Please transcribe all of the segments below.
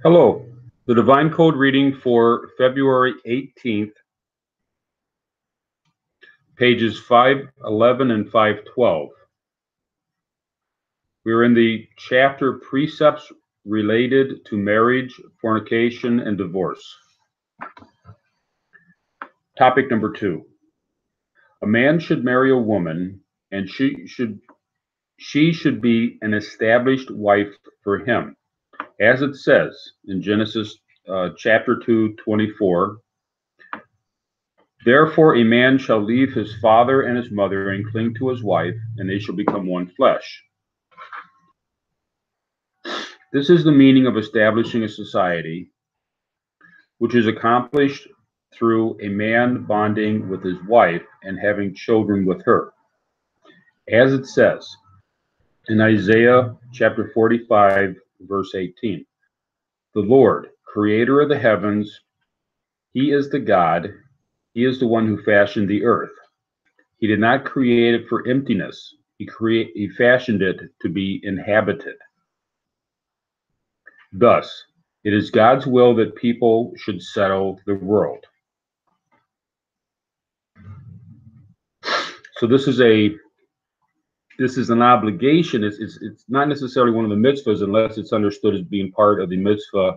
Hello. The Divine Code reading for February 18th, pages 511 and 512. We're in the chapter Precepts related to marriage, fornication, and divorce. Topic number 2. A man should marry a woman, and she should be an established wife for him. As it says in Genesis chapter 2:24, therefore a man shall leave his father and his mother and cling to his wife, and they shall become one flesh. This is the meaning of establishing a society, which is accomplished through a man bonding with his wife and having children with her. As it says in Isaiah chapter 45, verse 18, the Lord, creator of the heavens, he is the God, he is the one who fashioned the earth. He did not create it for emptiness. He fashioned it to be inhabited. Thus, it is God's will that people should settle the world. So this is an obligation. It's not necessarily one of the mitzvahs unless it's understood as being part of the mitzvah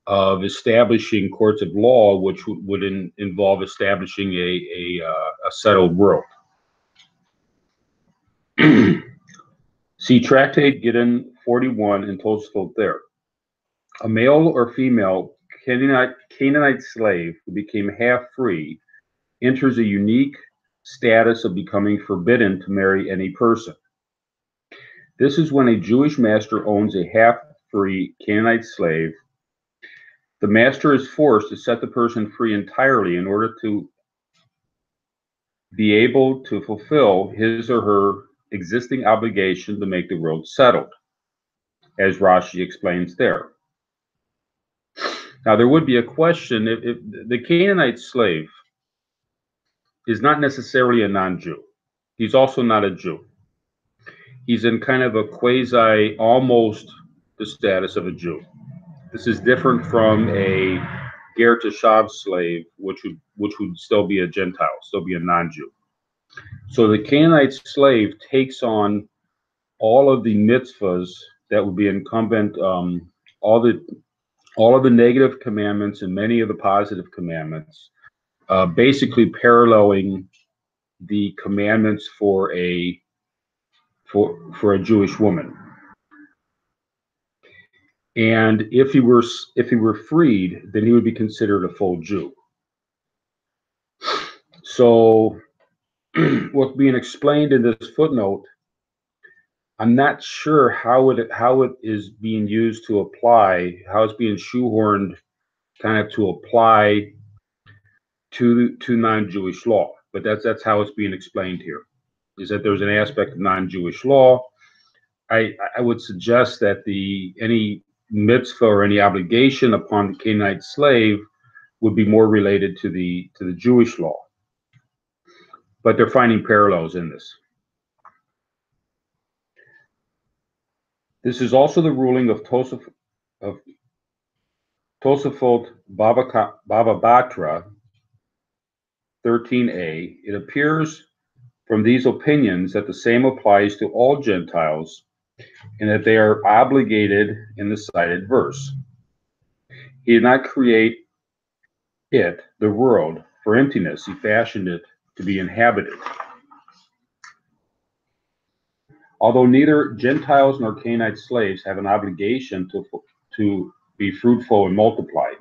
of establishing courts of law, which would involve establishing a settled world. See Tractate Gittin 41 and Tosfot there. A male or female Canaanite slave who became half free enters a unique status of becoming forbidden to marry any person. This is when a Jewish master owns a half-free Canaanite slave. The master is forced to set the person free entirely in order to be able to fulfill his or her existing obligation to make the world settled, as Rashi explains there. Now, there would be a question if the Canaanite slave is not necessarily a non-Jew. He's also not a Jew. He's in kind of a quasi, almost the status of a Jew. This is different from a ger teshav slave, which would still be a Gentile, still be a non-Jew. So the Canaanite slave takes on all of the mitzvahs that would be incumbent, all of the negative commandments and many of the positive commandments, basically paralleling the commandments for a Jewish woman. And if he were freed, then he would be considered a full Jew. So what's being explained in this footnote, I'm not sure how it is being used to apply, how it's being shoehorned kind of to apply to non-Jewish law. But that's how it's being explained here, is that there's an aspect of non-Jewish law. I would suggest that any mitzvah or any obligation upon the Canaanite slave would be more related to the Jewish law. But they're finding parallels in this. This is also the ruling of Tosafot Baba Batra 13a. It appears from these opinions that the same applies to all Gentiles and that they are obligated in the cited verse. He did not create it, the world, for emptiness. He fashioned it to be inhabited. Although neither Gentiles nor Canaanite slaves have an obligation to be fruitful and multiply.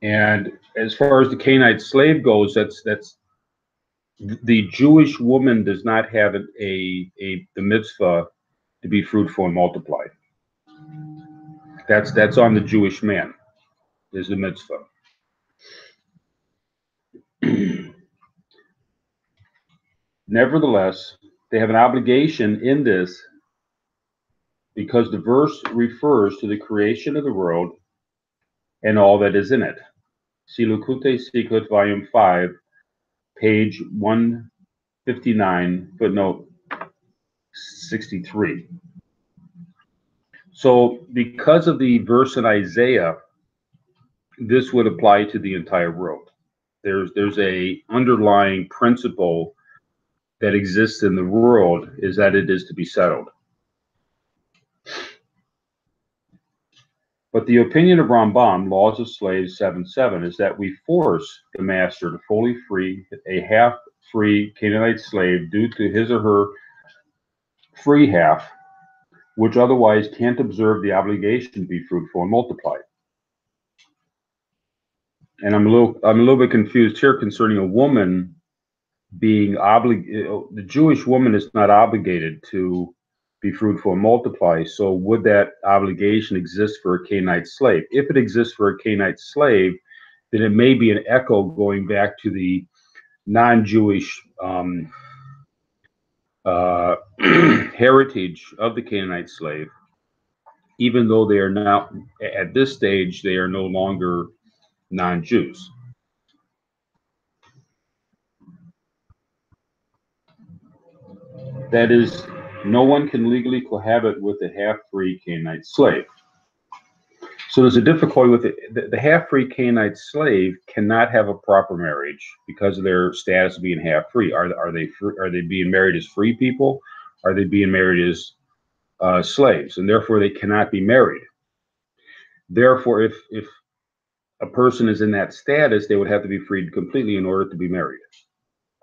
And as far as the Canaanite slave goes, that's the Jewish woman does not have the mitzvah to be fruitful and multiply. That's on the Jewish man, is the mitzvah. Nevertheless, they have an obligation in this because the verse refers to the creation of the world and all that is in it. See Likutei Sikot, volume 5, page 159, footnote 63. So because of the verse in Isaiah, this would apply to the entire world. There's a underlying principle that exists in the world, is that it is to be settled. But the opinion of Rambam, Laws of Slaves 7:7, is that we force the master to fully free a half-free Canaanite slave due to his or her free half, which otherwise can't observe the obligation to be fruitful and multiply. And I'm a little bit confused here concerning a woman being obligated. The Jewish woman is not obligated to be fruitful and multiply. So would that obligation exist for a Canaanite slave? If it exists for a Canaanite slave, then it may be an echo going back to the non-Jewish heritage of the Canaanite slave, even though they are now, at this stage, they are no longer non-Jews. That is, no one can legally cohabit with a half-free Canaanite slave. So there's a difficulty with it. The half-free Canaanite slave cannot have a proper marriage because of their status of being half-free. Are they being married as free people? Are they being married as slaves? And therefore, they cannot be married. Therefore, if a person is in that status, they would have to be freed completely in order to be married.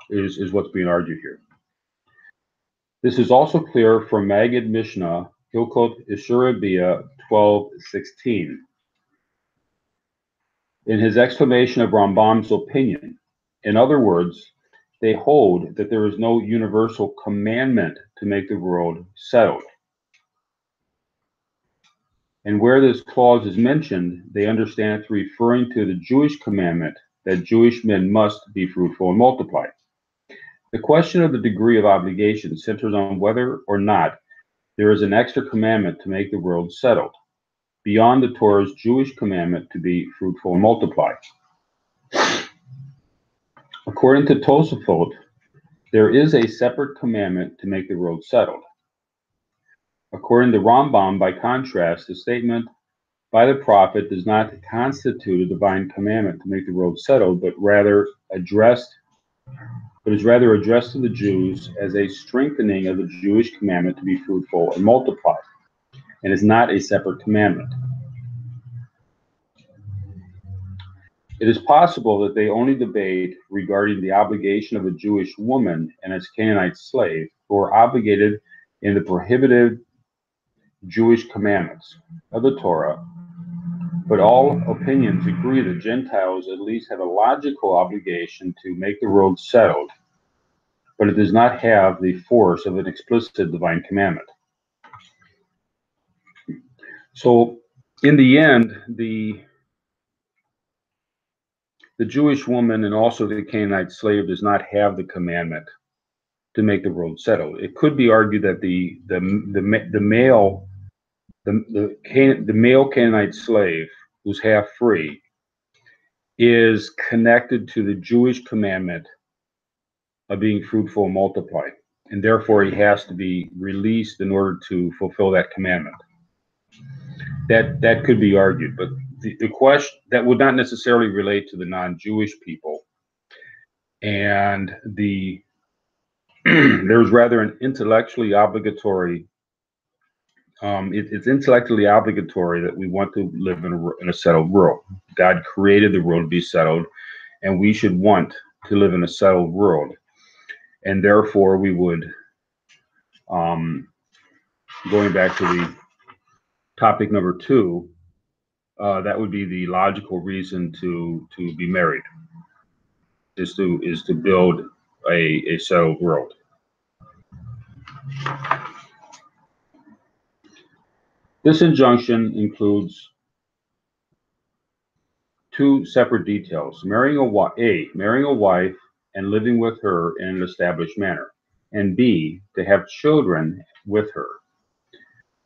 Is what's being argued here. This is also clear from Maggid Mishnah, Hilkot Issurabiyah 12:16. In his explanation of Rambam's opinion. In other words, they hold that there is no universal commandment to make the world settled. And where this clause is mentioned, they understand it referring to the Jewish commandment that Jewish men must be fruitful and multiply. The question of the degree of obligation centers on whether or not there is an extra commandment to make the world settled, beyond the Torah's Jewish commandment to be fruitful and multiply. According to Tosafot, there is a separate commandment to make the world settled. According to Rambam, by contrast, the statement by the prophet does not constitute a divine commandment to make the world settled, but is rather addressed to the Jews as a strengthening of the Jewish commandment to be fruitful and multiply, and is not a separate commandment. It is possible that they only debate regarding the obligation of a Jewish woman and its Canaanite slave who are obligated in the prohibited Jewish commandments of the Torah, but all opinions agree that Gentiles at least have a logical obligation to make the world settled, but it does not have the force of an explicit divine commandment. So, in the end, the Jewish woman and also the Canaanite slave does not have the commandment to make the world settled. It could be argued that the male Canaanite slave who's half free is connected to the Jewish commandment of being fruitful and multiply, and therefore he has to be released in order to fulfill that commandment. That could be argued, but the question that would not necessarily relate to the non-Jewish people, and there's rather an intellectually obligatory. It's intellectually obligatory that we want to live in a settled world. God created the world to be settled, and we should want to live in a settled world. And therefore, we would, going back to the topic number 2, that would be the logical reason to be married, is to build a settled world. This injunction includes 2 separate details: marrying a wife and living with her in an established manner, and B, to have children with her.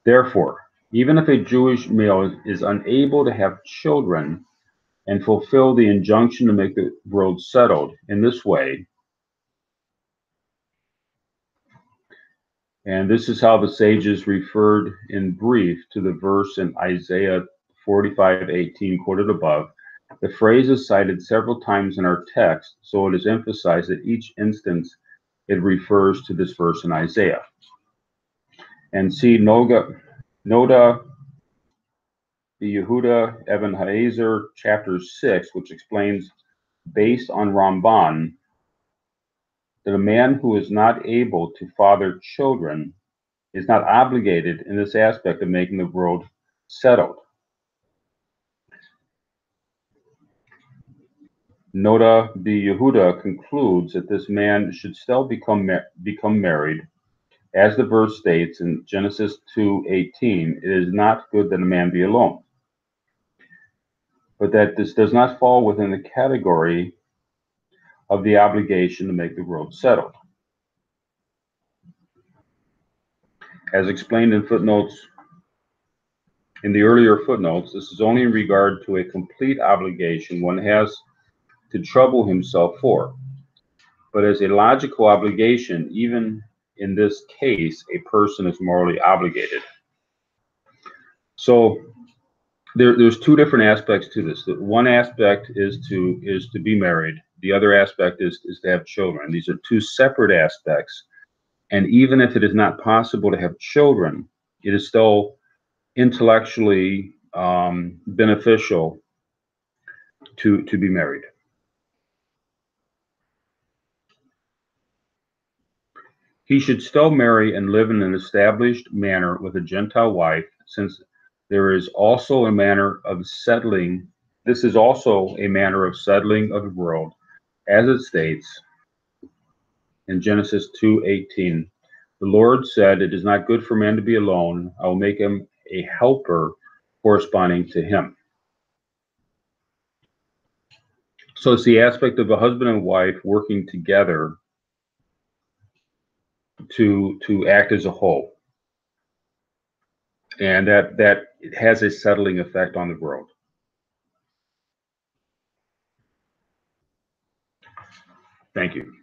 Therefore, even if a Jewish male is unable to have children and fulfill the injunction to make the world settled in this way, And this is how the sages referred in brief to the verse in Isaiah 45:18 quoted above. The phrase is cited several times in our text, so it is emphasized that each instance it refers to this verse in Isaiah. And see Noda the Yehuda Eben Haezer, chapter 6, which explains, based on Ramban, that a man who is not able to father children is not obligated in this aspect of making the world settled. Noda B. Yehuda concludes that this man should still become married. As the verse states in Genesis 2:18, it is not good that a man be alone. But that this does not fall within the category of the obligation to make the world settled. As explained in footnotes, in the earlier footnotes, this is only in regard to a complete obligation one has to trouble himself for. But as a logical obligation, even in this case, a person is morally obligated. So there's two different aspects to this. The one aspect is to be married. The other aspect is to have children. These are two separate aspects. And even if it is not possible to have children, it is still intellectually beneficial to be married. He should still marry and live in an established manner with a Gentile wife, since there is also a manner of settling. This is also a manner of settling of the world, as it states in Genesis 2:18. The Lord said, "It is not good for man to be alone. I will make him a helper corresponding to him." So it's the aspect of a husband and wife working together to act as a whole, and that has a settling effect on the world. Thank you.